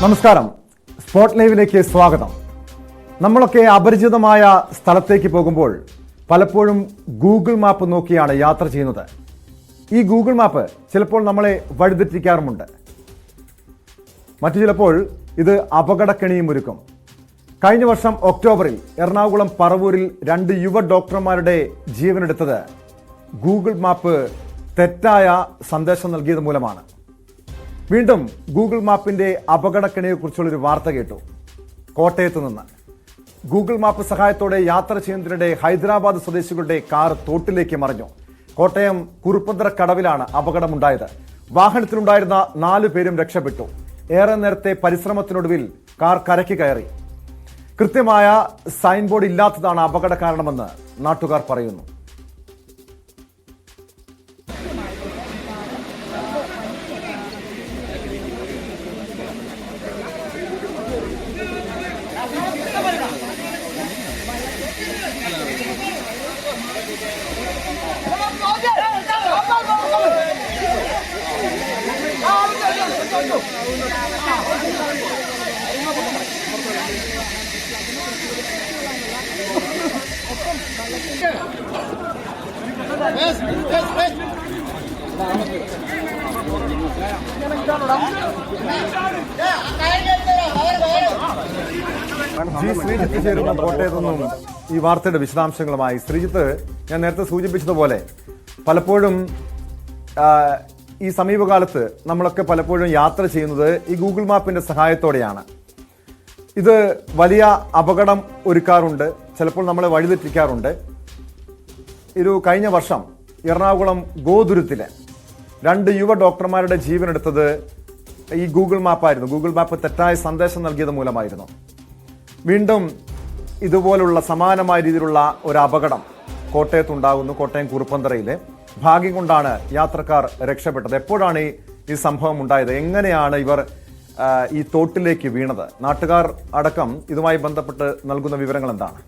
നമസ്കാരം. സ്പോട്ട് ലൈവിലേക്ക് സ്വാഗതം. നമ്മളൊക്കെ അപരിചിതമായ സ്ഥലത്തേക്ക് പോകുമ്പോൾ പലപ്പോഴും ഗൂഗിൾ മാപ്പ് നോക്കിയാണ് യാത്ര ചെയ്യുന്നത്. ഈ ഗൂഗിൾ മാപ്പ് ചിലപ്പോൾ നമ്മളെ വഴിതെറ്റിക്കാറുമുണ്ട്. മറ്റു ചിലപ്പോൾ ഇത് അപകടക്കെണിയും ഒരുക്കും. കഴിഞ്ഞ വർഷം ഒക്ടോബറിൽ എറണാകുളം പറവൂരിൽ 2 യുവ ഡോക്ടർമാരുടെ ജീവനെടുത്തത് ഗൂഗിൾ മാപ്പ് തെറ്റായ സന്ദേശം നൽകിയത് മൂലമാണ്. വീണ്ടും ഗൂഗിൾ മാപ്പിന്റെ അപകടക്കെണിയെക്കുറിച്ചുള്ളൊരു വാർത്ത കേട്ടു. കോട്ടയത്ത് നിന്ന് ഗൂഗിൾ മാപ്പ് സഹായത്തോടെ യാത്ര ചെയ്യുന്നതിനിടെ ഹൈദരാബാദ് സ്വദേശികളുടെ കാർ തോട്ടിലേക്ക് മറിഞ്ഞു. കോട്ടയം കുറുപ്പന്തറ കടവിലാണ് അപകടമുണ്ടായത്. വാഹനത്തിലുണ്ടായിരുന്ന 4 പേരും രക്ഷപ്പെട്ടു. ഏറെ നേരത്തെ പരിശ്രമത്തിനൊടുവിൽ കാർ കരയ്ക്ക് കയറി. കൃത്യമായ സൈൻ ബോർഡ് ഇല്ലാത്തതാണ് അപകട കാരണമെന്ന് നാട്ടുകാർ പറയുന്നു. ശ്രീജിത്ത് ചേരുന്ന കോട്ടയത്തു നിന്നും ഈ വാർത്തയുടെ വിശദാംശങ്ങളുമായി. ശ്രീജിത്ത്, ഞാൻ നേരത്തെ സൂചിപ്പിച്ചതുപോലെ പലപ്പോഴും ഈ സമീപകാലത്ത് നമ്മളൊക്കെ പലപ്പോഴും യാത്ര ചെയ്യുന്നത് ഈ ഗൂഗിൾ മാപ്പിന്റെ സഹായത്തോടെയാണ്. ഇത് വലിയ അപകടം ഒരുക്കാറുണ്ട്, ചിലപ്പോൾ നമ്മളെ വഴിതെറ്റിക്കാറുണ്ട്. കഴിഞ്ഞ വർഷം എറണാകുളം ഗോതുരുത്തിലെ 2 യുവ ഡോക്ടർമാരുടെ ജീവനെടുത്തത് ഈ ഗൂഗിൾ മാപ്പായിരുന്നു. ഗൂഗിൾ മാപ്പ് തെറ്റായ സന്ദേശം നൽകിയത് മൂലമായിരുന്നു. വീണ്ടും ഇതുപോലുള്ള സമാനമായ രീതിയിലുള്ള ഒരു അപകടം കോട്ടയത്തുണ്ടാകുന്നു. കോട്ടയം കുറുപ്പന്തറയിലെ ഭാഗ്യം കൊണ്ടാണ് യാത്രക്കാർ രക്ഷപ്പെട്ടത്. എപ്പോഴാണ് ഈ സംഭവം ഉണ്ടായത്? എങ്ങനെയാണ് ഇവർ ഈ തോട്ടിലേക്ക് വീണത്? നാട്ടുകാർ അടക്കം ഇതുമായി ബന്ധപ്പെട്ട് നൽകുന്ന വിവരങ്ങൾ എന്താണ്?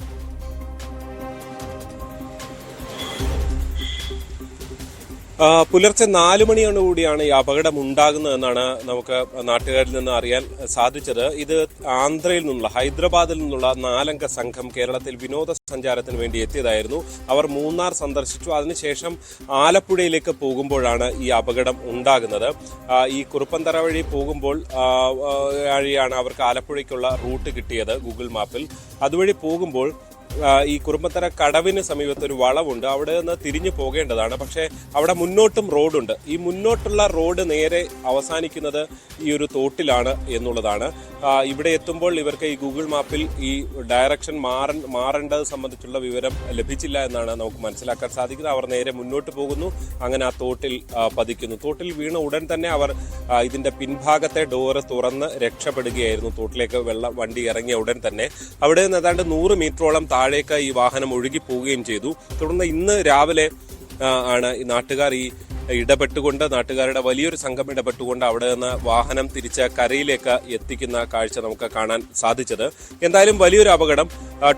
പുലർച്ചെ 4 മണിയോടുകൂടിയാണ് ഈ അപകടം ഉണ്ടാകുന്നതെന്നാണ് നമുക്ക് നാട്ടുകാരിൽ നിന്ന് അറിയാൻ സാധിച്ചത്. ഇത് ആന്ധ്രയിൽ നിന്നുള്ള, ഹൈദരാബാദിൽ നിന്നുള്ള 4 അംഗ സംഘം കേരളത്തിൽ വിനോദസഞ്ചാരത്തിന് വേണ്ടി എത്തിയതായിരുന്നു. അവർ മൂന്നാർ സന്ദർശിച്ചു. അതിനുശേഷം ആലപ്പുഴയിലേക്ക് പോകുമ്പോഴാണ് ഈ അപകടം ഉണ്ടാകുന്നത്. ഈ കുറുപ്പന്തറ വഴി പോകുമ്പോൾ വഴിയാണ് അവർക്ക് ആലപ്പുഴയ്ക്കുള്ള റൂട്ട് കിട്ടിയത് ഗൂഗിൾ മാപ്പിൽ. അതുവഴി പോകുമ്പോൾ ഈ കുറുമ്പത്തറ കടവിന് സമീപത്ത് ഒരു വളവുണ്ട്. അവിടെ നിന്ന് തിരിഞ്ഞു പോകേണ്ടതാണ്. പക്ഷേ അവിടെ മുന്നോട്ടും റോഡുണ്ട്. ഈ മുന്നോട്ടുള്ള റോഡ് നേരെ അവസാനിക്കുന്നത് ഈ ഒരു തോട്ടിലാണ് എന്നുള്ളതാണ്. ഇവിടെ എത്തുമ്പോൾ ഇവർക്ക് ഈ ഗൂഗിൾ മാപ്പിൽ ഈ ഡയറക്ഷൻ മാറേണ്ടത് സംബന്ധിച്ചുള്ള വിവരം ലഭിച്ചില്ല എന്നാണ് നമുക്ക് മനസ്സിലാക്കാൻ സാധിക്കുന്നത്. അവർ നേരെ മുന്നോട്ട് പോകുന്നു. അങ്ങനെ ആ തോട്ടിൽ പതിക്കുന്നു. തോട്ടിൽ വീണ ഉടൻ തന്നെ അവർ ഇതിന്റെ പിൻഭാഗത്തെ ഡോറ് തുറന്ന് രക്ഷപ്പെടുകയായിരുന്നു. തോട്ടിലേക്ക് വണ്ടി ഇറങ്ങിയ ഉടൻ തന്നെ അവിടെ നിന്ന് ഏതാണ്ട് 100 മീറ്ററോളം താഴേക്ക് ഈ വാഹനം ഒഴുകി പോവുകയും ചെയ്തു. തുടർന്ന് ഇന്ന് രാവിലെ ആണ് ഈ നാട്ടുകാർ നാട്ടുകാരുടെ വലിയൊരു സംഘം ഇടപെട്ടുകൊണ്ട് അവിടെ നിന്ന് വാഹനം തിരിച്ച് കരയിലേക്ക് എത്തിക്കുന്ന കാഴ്ച നമുക്ക് കാണാൻ സാധിച്ചത്. എന്തായാലും വലിയൊരു അപകടം.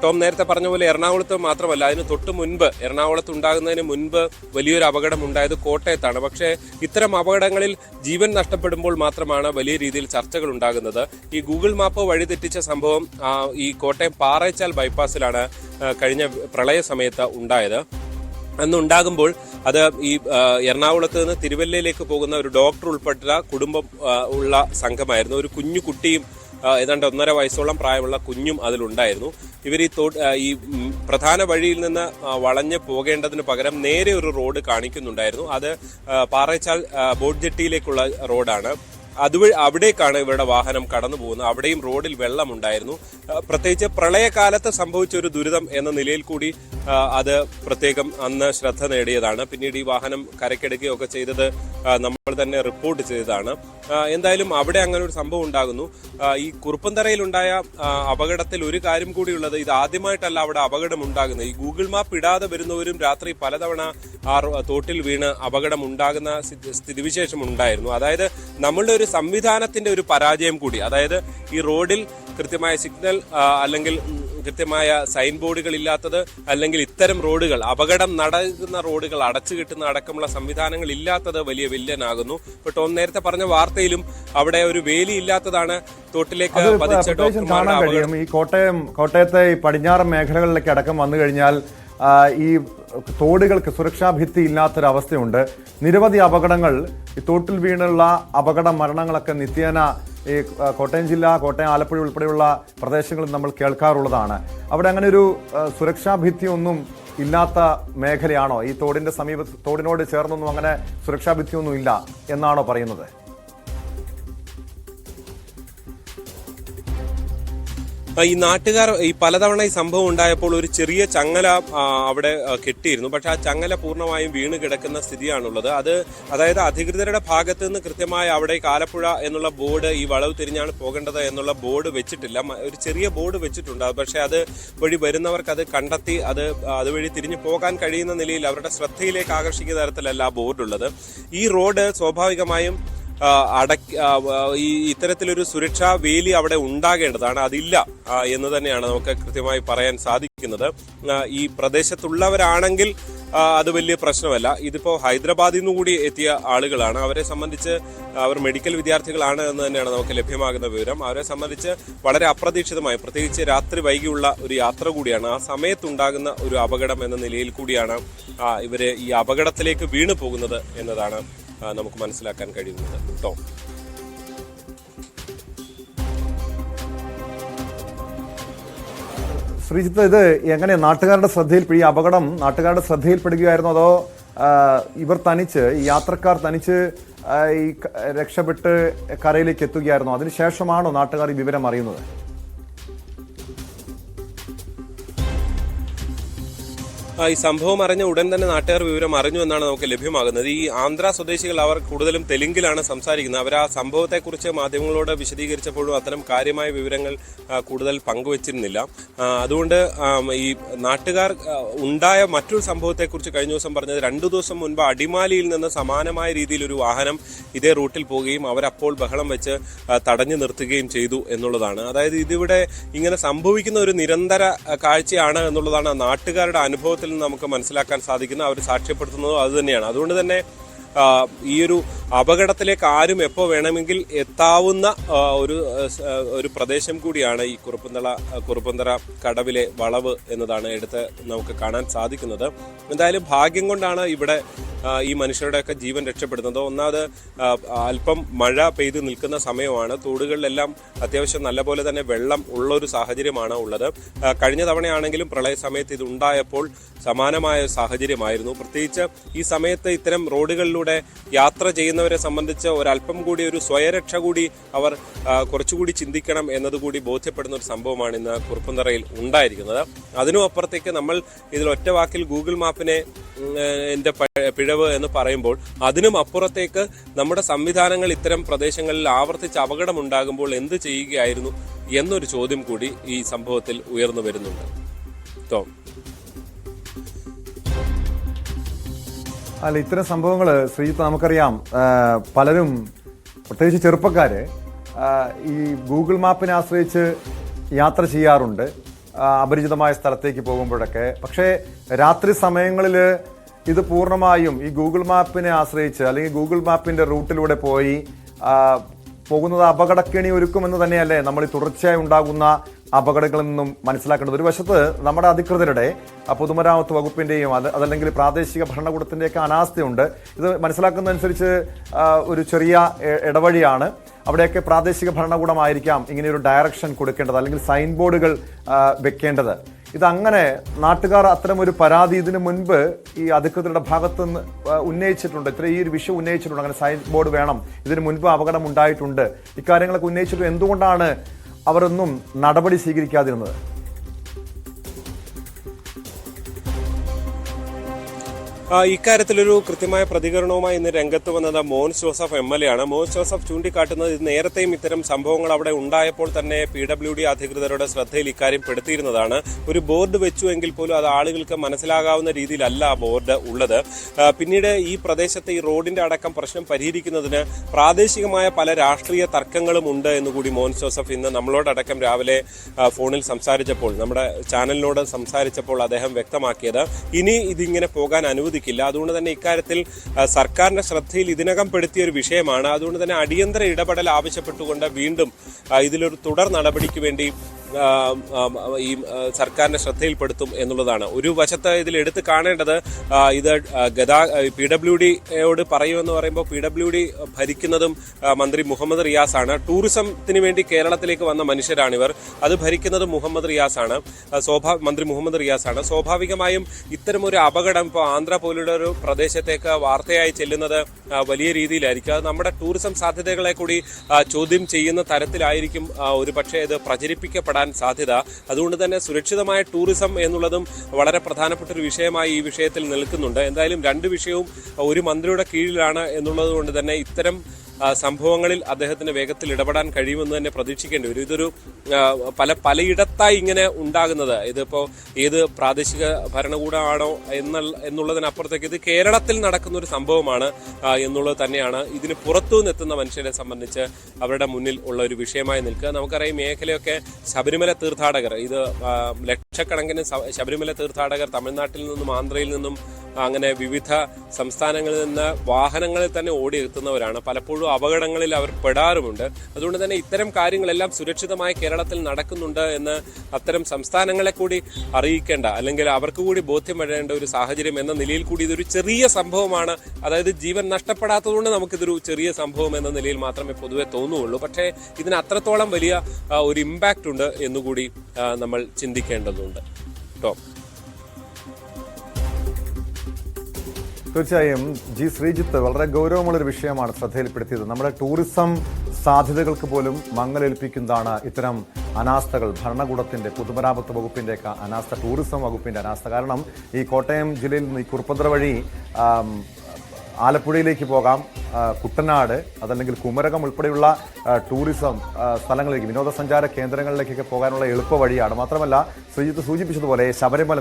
ടോം നേരത്തെ പറഞ്ഞ പോലെ എറണാകുളത്ത് മാത്രമല്ല, അതിന് തൊട്ട് മുൻപ്, എറണാകുളത്ത് ഉണ്ടാകുന്നതിന് മുൻപ് വലിയൊരു അപകടം ഉണ്ടായത് കോട്ടയത്താണ്. പക്ഷേ ഇത്തരം അപകടങ്ങളിൽ ജീവൻ നഷ്ടപ്പെടുമ്പോൾ മാത്രമാണ് വലിയ രീതിയിൽ ചർച്ചകൾ ഉണ്ടാകുന്നത്. ഈ ഗൂഗിൾ മാപ്പ് വഴിതെറ്റിച്ച സംഭവം ഈ കോട്ടയം പാറേച്ചാൽ ബൈപ്പാസിലാണ് കഴിഞ്ഞ പ്രളയ സമയത്ത് ഉണ്ടായത്. അന്നുണ്ടാകുമ്പോൾ അത് ഈ എറണാകുളത്ത് നിന്ന് തിരുവല്ലയിലേക്ക് പോകുന്ന ഒരു ഡോക്ടർ ഉൾപ്പെട്ട കുടുംബം ഉള്ള സംഘമായിരുന്നു. ഒരു കുഞ്ഞു കുട്ടിയും ഏതാണ്ട് 1.5 വയസ്സോളം പ്രായമുള്ള കുഞ്ഞും അതിലുണ്ടായിരുന്നു. ഇവർ ഈ പ്രധാന വഴിയിൽ നിന്ന് വളഞ്ഞ് പോകേണ്ടതിന് പകരം നേരെ ഒരു റോഡ് കാണിക്കുന്നുണ്ടായിരുന്നു. അത് പാറേച്ചാൽ ബോട്ട് ജെട്ടിയിലേക്കുള്ള റോഡാണ്. അവിടേക്കാണ് ഇവരുടെ വാഹനം കടന്നു പോകുന്നത്. അവിടെയും റോഡിൽ വെള്ളമുണ്ടായിരുന്നു. പ്രത്യേകിച്ച് പ്രളയകാലത്ത് സംഭവിച്ച ഒരു ദുരിതം എന്ന നിലയിൽ കൂടി അത് പ്രത്യേകം അന്ന് ശ്രദ്ധ നേടിയതാണ്. പിന്നീട് ഈ വാഹനം കരക്കെടുക്കുകയൊക്കെ ചെയ്തത് നമ്മൾ തന്നെ റിപ്പോർട്ട് ചെയ്തതാണ്. എന്തായാലും അവിടെ അങ്ങനെ ഒരു സംഭവം ഉണ്ടാകുന്നു. ഈ കുറുപ്പന്തറയിലുണ്ടായ അപകടത്തിൽ ഒരു കാര്യം കൂടിയുള്ളത്, ഇത് ആദ്യമായിട്ടല്ല അവിടെ അപകടം ഉണ്ടാകുന്നത്. ഈ ഗൂഗിൾ മാപ്പ് ഇടാതെ വരുന്നവരും രാത്രി പലതവണ ആ തോട്ടിൽ വീണ് അപകടം ഉണ്ടാകുന്ന സ്ഥിതിവിശേഷം ഉണ്ടായിരുന്നു. അതായത് നമ്മളുടെ ഒരു സംവിധാനത്തിന്റെ ഒരു പരാജയം കൂടി. അതായത് ഈ റോഡിൽ കൃത്യമായ സിഗ്നൽ അല്ലെങ്കിൽ കൃത്യമായ സൈൻ ബോർഡുകൾ ഇല്ലാത്തത്, അല്ലെങ്കിൽ ഇത്തരം റോഡുകൾ, അപകടം നടക്കുന്ന റോഡുകൾ അടച്ചു കിട്ടുന്ന അടക്കമുള്ള സംവിധാനങ്ങൾ ഇല്ലാത്തത് വലിയ വില്ലനാകുന്നു. ഇപ്പൊ ടോം നേരത്തെ പറഞ്ഞ വാർത്തയിലും അവിടെ ഒരു വേലി ഇല്ലാത്തതാണ് തോട്ടിലേക്ക് പതിച്ച ഡോക്ടർമാരുടെ അപകടം. ഈ കോട്ടയത്തെ ഈ പടിഞ്ഞാറൻ മേഖലകളിലേക്ക് അടക്കം വന്നു കഴിഞ്ഞാൽ ഈ തോടുകൾക്ക് സുരക്ഷാ ഭിത്തി ഇല്ലാത്തൊരവസ്ഥയുണ്ട്. നിരവധി അപകടങ്ങൾ, ഈ തോട്ടിൽ വീണുള്ള അപകട മരണങ്ങളൊക്കെ നിത്യേന ഈ കോട്ടയം ജില്ല, കോട്ടയം, ആലപ്പുഴ ഉൾപ്പെടെയുള്ള പ്രദേശങ്ങളിൽ നമ്മൾ കേൾക്കാറുള്ളതാണ്. അവിടെ അങ്ങനെ ഒരു സുരക്ഷാ ഭിത്തിയൊന്നും ഇല്ലാത്ത മേഖലയാണോ? ഈ തോടിന്റെ തോടിനോട് ചേർന്നൊന്നും അങ്ങനെ സുരക്ഷാ ഭിത്തിയൊന്നും ഇല്ല എന്നാണോ പറയുന്നത്? ഈ നാട്ടുകാർ ഈ പലതവണ ഈ സംഭവം ഉണ്ടായപ്പോൾ ഒരു ചെറിയ ചങ്ങല അവിടെ കെട്ടിയിരുന്നു. പക്ഷെ ആ ചങ്ങല പൂർണ്ണമായും വീണ് കിടക്കുന്ന സ്ഥിതിയാണുള്ളത്. അതായത് അധികൃതരുടെ ഭാഗത്ത് നിന്ന് കൃത്യമായി അവിടെ ആലപ്പുഴ എന്നുള്ള ബോർഡ്, ഈ വളവ് തിരിഞ്ഞാണ് പോകേണ്ടത് എന്നുള്ള ബോർഡ് വെച്ചിട്ടില്ല. ഒരു ചെറിയ ബോർഡ് വെച്ചിട്ടുണ്ട്. പക്ഷെ അത് വഴി വരുന്നവർക്ക് അത് കണ്ടെത്തി അതുവഴി തിരിഞ്ഞു പോകാൻ കഴിയുന്ന നിലയിൽ അവരുടെ ശ്രദ്ധയിലേക്ക് ആകർഷിക്കുന്ന തരത്തിലല്ല ആ ബോർഡുള്ളത്. ഈ റോഡ് സ്വാഭാവികമായും ഈ ഇത്തരത്തിലൊരു സുരക്ഷാ വേലി അവിടെ ഉണ്ടാകേണ്ടതാണ്. അതില്ല എന്ന് തന്നെയാണ് നമുക്ക് കൃത്യമായി പറയാൻ സാധിക്കുന്നത്. ഈ പ്രദേശത്തുള്ളവരാണെങ്കിൽ അത് വലിയ പ്രശ്നമല്ല. ഇതിപ്പോ ഹൈദരാബാദിൽ നിന്ന് കൂടി എത്തിയ ആളുകളാണ്. അവരെ സംബന്ധിച്ച് അവർ മെഡിക്കൽ വിദ്യാർത്ഥികളാണ് എന്ന് തന്നെയാണ് നമുക്ക് ലഭ്യമാകുന്ന വിവരം. അവരെ സംബന്ധിച്ച് വളരെ അപ്രതീക്ഷിതമായി, പ്രത്യേകിച്ച് രാത്രി വൈകിയുള്ള ഒരു യാത്ര കൂടിയാണ്. ആ സമയത്തുണ്ടാകുന്ന ഒരു അപകടം എന്ന നിലയിൽ കൂടിയാണ് ഇവര് ഈ അപകടത്തിലേക്ക് വീണു പോകുന്നത് എന്നതാണ് നമുക്ക് മനസ്സിലാക്കാൻ കഴിയുന്നത് കേട്ടോ. ശ്രീജിത്ത്, ഇത് എങ്ങനെ നാട്ടുകാരുടെ ശ്രദ്ധയിൽ, ഈ അപകടം നാട്ടുകാരുടെ ശ്രദ്ധയിൽപ്പെടുകയായിരുന്നു, അതോ ഇവർ തനിച്ച്, ഈ യാത്രക്കാർ തനിച്ച് ഈ രക്ഷപ്പെട്ട് കരയിലേക്ക് എത്തുകയായിരുന്നു? അതിനുശേഷമാണോ നാട്ടുകാർ ഈ വിവരം അറിയുന്നത്? ഈ സംഭവം അറിഞ്ഞ ഉടൻ തന്നെ നാട്ടുകാർ വിവരം അറിഞ്ഞു എന്നാണ് നമുക്ക് ലഭ്യമാകുന്നത്. ഈ ആന്ധ്ര സ്വദേശികൾ അവർ കൂടുതലും തെലുങ്കിലാണ് സംസാരിക്കുന്നത്. അവർ ആ സംഭവത്തെക്കുറിച്ച് മാധ്യമങ്ങളോട് വിശദീകരിച്ചപ്പോഴും അത്തരം കാര്യമായ വിവരങ്ങൾ കൂടുതൽ പങ്കുവച്ചിരുന്നില്ല. അതുകൊണ്ട് ഈ നാട്ടുകാർ ഉണ്ടായ മറ്റൊരു സംഭവത്തെക്കുറിച്ച് കഴിഞ്ഞ ദിവസം പറഞ്ഞത്, 2 ദിവസം മുൻപ് അടിമാലിയിൽ നിന്ന് സമാനമായ രീതിയിൽ ഒരു വാഹനം ഇതേ റൂട്ടിൽ പോവുകയും അവരപ്പോൾ ബഹളം വെച്ച് തടഞ്ഞു നിർത്തുകയും ചെയ്തു എന്നുള്ളതാണ്. അതായത് ഇതിവിടെ ഇങ്ങനെ സംഭവിക്കുന്ന ഒരു നിരന്തര കാഴ്ചയാണ് എന്നുള്ളതാണ് നാട്ടുകാരുടെ അനുഭവത്തിൽ നമുക്ക് മനസ്സിലാക്കാൻ സാധിക്കുന്നത്. അവർ സാക്ഷ്യപ്പെടുത്തുന്നതും അത് തന്നെയാണ്. അതുകൊണ്ട് തന്നെ ഈ ഒരു അപകടത്തിലേക്ക് ആരും എപ്പോൾ വേണമെങ്കിൽ എത്താവുന്ന ഒരു പ്രദേശം കൂടിയാണ് ഈ കുറുപ്പന്തറ കടവിലെ വളവ് എന്നതാണ് എടുത്ത് നമുക്ക് കാണാൻ സാധിക്കുന്നത്. എന്തായാലും ഭാഗ്യം കൊണ്ടാണ് ഇവിടെ ഈ മനുഷ്യരുടെയൊക്കെ ജീവൻ രക്ഷപ്പെടുന്നത്. ഒന്നാമത് അല്പം മഴ പെയ്ത് നിൽക്കുന്ന സമയമാണ്. തോടുകളിലെല്ലാം അത്യാവശ്യം നല്ലപോലെ തന്നെ വെള്ളം ഉള്ളൊരു സാഹചര്യമാണ് ഉള്ളത്. കഴിഞ്ഞ തവണയാണെങ്കിലും പ്രളയ സമയത്ത് ഇത് ഉണ്ടായപ്പോൾ സമാനമായ സാഹചര്യമായിരുന്നു. പ്രത്യേകിച്ച് ഈ സമയത്ത് ഇത്തരം റോഡുകളിലൂടെ യാത്ര ചെയ്യുന്നവരെ സംബന്ധിച്ച് ഒരല്പം കൂടി ഒരു സ്വയരക്ഷ കൂടി അവർ കുറച്ചുകൂടി ചിന്തിക്കണം എന്നതുകൂടി ബോധ്യപ്പെടുന്ന ഒരു സംഭവമാണ് ഇന്ന് കുറുപ്പന്തറയിൽ ഉണ്ടായിരിക്കുന്നത്. അതിനും അപ്പുറത്തേക്ക് നമ്മൾ ഇതിൽ ഒറ്റ വാക്കിൽ ഗൂഗിൾ മാപ്പിനെ എന്റെ പിഴവ് എന്ന് പറയുമ്പോൾ അതിനും അപ്പുറത്തേക്ക് നമ്മുടെ സംവിധാനങ്ങൾ ഇത്തരം പ്രദേശങ്ങളിൽ ആവർത്തിച്ച് അപകടമുണ്ടാകുമ്പോൾ എന്ത് ചെയ്യുകയായിരുന്നു എന്നൊരു ചോദ്യം കൂടി ഈ സംഭവത്തിൽ ഉയർന്നു വരുന്നുണ്ട്. അല്ല, ഇത്തരം സംഭവങ്ങൾ ശ്രീജിത്ത് നമുക്കറിയാം, പലരും പ്രത്യേകിച്ച് ചെറുപ്പക്കാര് ഈ ഗൂഗിൾ മാപ്പിനെ ആശ്രയിച്ച് യാത്ര ചെയ്യാറുണ്ട് അപരിചിതമായ സ്ഥലത്തേക്ക് പോകുമ്പോഴൊക്കെ. പക്ഷേ രാത്രി സമയങ്ങളിൽ ഇത് പൂർണ്ണമായും ഈ ഗൂഗിൾ മാപ്പിനെ ആശ്രയിച്ച്, അല്ലെങ്കിൽ ഗൂഗിൾ മാപ്പിന്റെ റൂട്ടിലൂടെ പോയി പോകുന്നത് അപകടക്കെണി ഒരുക്കുമെന്ന് തന്നെയല്ലേ നമ്മൾ ഈ തുടർച്ചയായി ഉണ്ടാകുന്ന അപകടങ്ങളിൽ നിന്നും മനസ്സിലാക്കേണ്ടത്. ഒരു വശത്ത് നമ്മുടെ അധികൃതരുടെ, പൊതുമരാമത്ത് വകുപ്പിന്റെയും അതല്ലെങ്കിൽ പ്രാദേശിക ഭരണകൂടത്തിന്റെയൊക്കെ അനാസ്ഥയുണ്ട്. ഇത് മനസ്സിലാക്കുന്നതനുസരിച്ച് ഒരു ചെറിയ ഇടവഴിയാണ്, അവിടെയൊക്കെ പ്രാദേശിക ഭരണകൂടമായിരിക്കാം ഇങ്ങനെയൊരു ഡയറക്ഷൻ കൊടുക്കേണ്ടത്, അല്ലെങ്കിൽ സൈൻ ബോർഡുകൾ വെക്കേണ്ടത്. ഇതങ്ങനെ നാട്ടുകാർ അത്തരമൊരു പരാതി ഇതിനു മുൻപ് ഈ അധികൃതരുടെ ഭാഗത്തു നിന്ന് ഉന്നയിച്ചിട്ടുണ്ട്. ഈ ഒരു വിഷയം ഉന്നയിച്ചിട്ടുണ്ട്, അങ്ങനെ സൈൻ ബോർഡ് വേണം, ഇതിനു മുൻപ് അപകടം ഉണ്ടായിട്ടുണ്ട്, ഇക്കാര്യങ്ങളൊക്കെ ഉന്നയിച്ചിട്ടുണ്ട്. എന്തുകൊണ്ടാണ് അവരൊന്നും നടപടി സ്വീകരിക്കാതിരുന്നത്? ഇക്കാര്യത്തിലൊരു കൃത്യമായ പ്രതികരണവുമായി ഇന്ന് രംഗത്ത് വന്നത് മോൻസ് ജോസഫ് MLA ആണ്. മോൻസ് ജോസഫ് ചൂണ്ടിക്കാട്ടുന്നത് ഇത് നേരത്തെയും ഇത്തരം സംഭവങ്ങൾ അവിടെ ഉണ്ടായപ്പോൾ തന്നെ PWD അധികൃതരുടെ ശ്രദ്ധയിൽ ഇക്കാര്യം പെടുത്തിയിരുന്നതാണ്. ഒരു ബോർഡ് വെച്ചു എങ്കിൽ പോലും അത് ആളുകൾക്ക് മനസ്സിലാകാവുന്ന രീതിയിലല്ല ആ ബോർഡ് ഉള്ളത്. പിന്നീട് ഈ പ്രദേശത്തെ ഈ റോഡിന്റെ അടക്കം പ്രശ്നം പരിഹരിക്കുന്നതിന് പ്രാദേശികമായ പല രാഷ്ട്രീയ തർക്കങ്ങളും ഉണ്ട് എന്നുകൂടി മോൻസ് ജോസഫ് ഇന്ന് നമ്മളോടടക്കം രാവിലെ ഫോണിൽ സംസാരിച്ചപ്പോൾ, നമ്മുടെ ചാനലിനോട് സംസാരിച്ചപ്പോൾ അദ്ദേഹം വ്യക്തമാക്കിയത് ഇനി ഇതിങ്ങനെ പോകാൻ അനുവദിക്കില്ല. അതുകൊണ്ട് തന്നെ ഇക്കാര്യത്തിൽ സർക്കാരിന്റെ ശ്രദ്ധയിൽ ഇതിനകം പെടുത്തിയ ഒരു വിഷയമാണ്. അതുകൊണ്ട് തന്നെ അടിയന്തര ഇടപെടൽ ആവശ്യപ്പെട്ടുകൊണ്ട് വീണ്ടും ഇതിലൊരു തുടർ നടപടിക്ക് വേണ്ടി ഈ സർക്കാരിന്റെ ശ്രദ്ധയിൽപ്പെടുത്തും എന്നുള്ളതാണ്. ഒരു വശത്ത് ഇതിൽ എടുത്തു കാണേണ്ടത് ഇത് PWDയോട് പറയുമെന്ന് പറയുമ്പോൾ PWD ഭരിക്കുന്നതും മന്ത്രി മുഹമ്മദ് റിയാസാണ്. ടൂറിസത്തിന് വേണ്ടി കേരളത്തിലേക്ക് വന്ന മനുഷ്യരാണിവർ. അത് ഭരിക്കുന്നത് മുഹമ്മദ് റിയാസാണ്, മന്ത്രി മുഹമ്മദ് റിയാസാണ്. സ്വാഭാവികമായും ഇത്തരമൊരു അപകടം ഇപ്പോൾ ആന്ധ്ര പോലുള്ള ഒരു പ്രദേശത്തേക്ക് വാർത്തയായി ചെല്ലുന്നത് വലിയ രീതിയിലായിരിക്കും. അത് നമ്മുടെ ടൂറിസം സാധ്യതകളെ കൂടി ചോദ്യം ചെയ്യുന്ന തരത്തിലായിരിക്കും ഒരു പക്ഷേ ഇത് പ്രചരിപ്പിക്കപ്പെടാൻ സാധ്യത. അതുകൊണ്ട് തന്നെ സുരക്ഷിതമായ ടൂറിസം എന്നുള്ളതും വളരെ പ്രധാനപ്പെട്ട ഒരു വിഷയമായി ഈ വിഷയത്തിൽ നിൽക്കുന്നുണ്ട്. എന്തായാലും രണ്ട് വിഷയവും ഒരു മന്ത്രിയുടെ കീഴിലാണ് എന്നുള്ളത് കൊണ്ട് തന്നെ ഇത്തരം സംഭവങ്ങളിൽ അദ്ദേഹത്തിന് വേഗത്തിൽ ഇടപെടാൻ കഴിയുമെന്ന് തന്നെ പ്രതീക്ഷിക്കേണ്ടി വരും. ഇതൊരു പലയിടത്തായി ഇങ്ങനെ ഉണ്ടാകുന്നത്, ഇതിപ്പോ ഏത് പ്രാദേശിക ഭരണകൂടമാണോ എന്നുള്ളതിനപ്പുറത്തേക്ക് ഇത് കേരളത്തിൽ നടക്കുന്ന ഒരു സംഭവമാണ് എന്നുള്ളത് തന്നെയാണ് ഇതിന് പുറത്തുനിന്ന് എത്തുന്ന മനുഷ്യരെ സംബന്ധിച്ച് അവരുടെ മുന്നിൽ ഉള്ള ഒരു വിഷയമായി നിൽക്കുക. നമുക്കറിയാം മേഖലയൊക്കെ ശബരിമല തീർത്ഥാടകർ, ഇത് ലക്ഷക്കണക്കിന് ശബരിമല തീർത്ഥാടകർ തമിഴ്നാട്ടിൽ നിന്നും ആന്ധ്രയിൽ നിന്നും അങ്ങനെ വിവിധ സംസ്ഥാനങ്ങളിൽ നിന്ന് വാഹനങ്ങളിൽ തന്നെ ഓടിയെത്തുന്നവരാണ്. പലപ്പോഴും അപകടങ്ങളിൽ അവർ പെടാറുമുണ്ട്. അതുകൊണ്ട് തന്നെ ഇത്തരം കാര്യങ്ങളെല്ലാം സുരക്ഷിതമായി കേരളത്തിൽ നടക്കുന്നുണ്ട് എന്ന് അത്തരം സംസ്ഥാനങ്ങളെ കൂടി അറിയിക്കേണ്ട, അല്ലെങ്കിൽ അവർക്ക് കൂടി ബോധ്യം വരേണ്ട ഒരു സാഹചര്യം എന്ന നിലയിൽ കൂടി ഇതൊരു ചെറിയ സംഭവമാണ്. അതായത് ജീവൻ നഷ്ടപ്പെടാത്തതുകൊണ്ട് നമുക്കിതൊരു ചെറിയ സംഭവം എന്ന നിലയിൽ മാത്രമേ പൊതുവെ തോന്നുകയുള്ളൂ. പക്ഷേ ഇതിന് അത്രത്തോളം വലിയ ഒരു ഇമ്പാക്റ്റ് ഉണ്ട് എന്നുകൂടി നമ്മൾ ചിന്തിക്കേണ്ടതുണ്ട്. തീർച്ചയായും ശ്രീജിത്ത് വളരെ ഗൗരവമുള്ളൊരു വിഷയമാണ് ശ്രദ്ധയിൽപ്പെടുത്തിയത്. നമ്മുടെ ടൂറിസം സാധ്യതകൾക്ക് പോലും മങ്ങലേൽപ്പിക്കുന്നതാണ് ഇത്തരം അനാസ്ഥകൾ. ഭരണകൂടത്തിന്റെ, പൊതുമരാമത്ത് വകുപ്പിന്റെ ഒക്കെ അനാസ്ഥ, ടൂറിസം വകുപ്പിന്റെ അനാസ്ഥ. കാരണം ഈ കോട്ടയം ജില്ലയിൽ നിന്ന് ഈ കുറുപ്പന്തറ വഴി ആലപ്പുഴയിലേക്ക് പോകാം, കുട്ടനാട്, അതല്ലെങ്കിൽ കുമരകം ഉൾപ്പെടെയുള്ള ടൂറിസം സ്ഥലങ്ങളിലേക്ക്, വിനോദസഞ്ചാര കേന്ദ്രങ്ങളിലേക്കൊക്കെ പോകാനുള്ള എളുപ്പ വഴിയാണ്. മാത്രമല്ല ശ്രീജിത്ത് സൂചിപ്പിച്ചതുപോലെ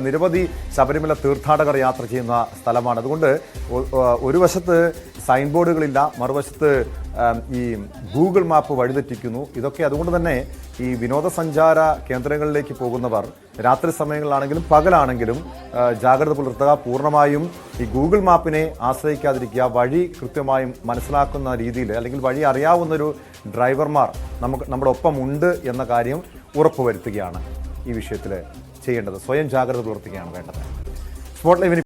നിരവധി ശബരിമല തീർത്ഥാടകർ യാത്ര ചെയ്യുന്ന സ്ഥലമാണ്. അതുകൊണ്ട് ഒരു വശത്ത് സൈൻ ബോർഡുകളില്ല, മറുവശത്ത് ഈ ഗൂഗിൾ മാപ്പ് വഴിതെറ്റിക്കുന്നു. ഇതൊക്കെ അതുകൊണ്ട് തന്നെ ഈ വിനോദസഞ്ചാര കേന്ദ്രങ്ങളിലേക്ക് പോകുന്നവർ രാത്രി സമയങ്ങളിലാണെങ്കിലും പകലാണെങ്കിലും ജാഗ്രത പുലർത്തുക. പൂർണ്ണമായും ഈ ഗൂഗിൾ മാപ്പിനെ ആശ്രയിക്കാതിരിക്കുക. വഴി കൃത്യമായും മനസ്സിലാക്കുന്ന രീതിയിൽ, അല്ലെങ്കിൽ വഴി അറിയാവുന്നൊരു ഡ്രൈവർമാർ നമ്മുടെ ഒപ്പം ഉണ്ട് എന്ന കാര്യം ഉറപ്പുവരുത്തുകയാണ് ഈ വിഷയത്തിൽ ചെയ്യേണ്ടത്. സ്വയം ജാഗ്രത പുലർത്തുകയാണ് വേണ്ടത്. സ്പോട്ട് ലൈവിന്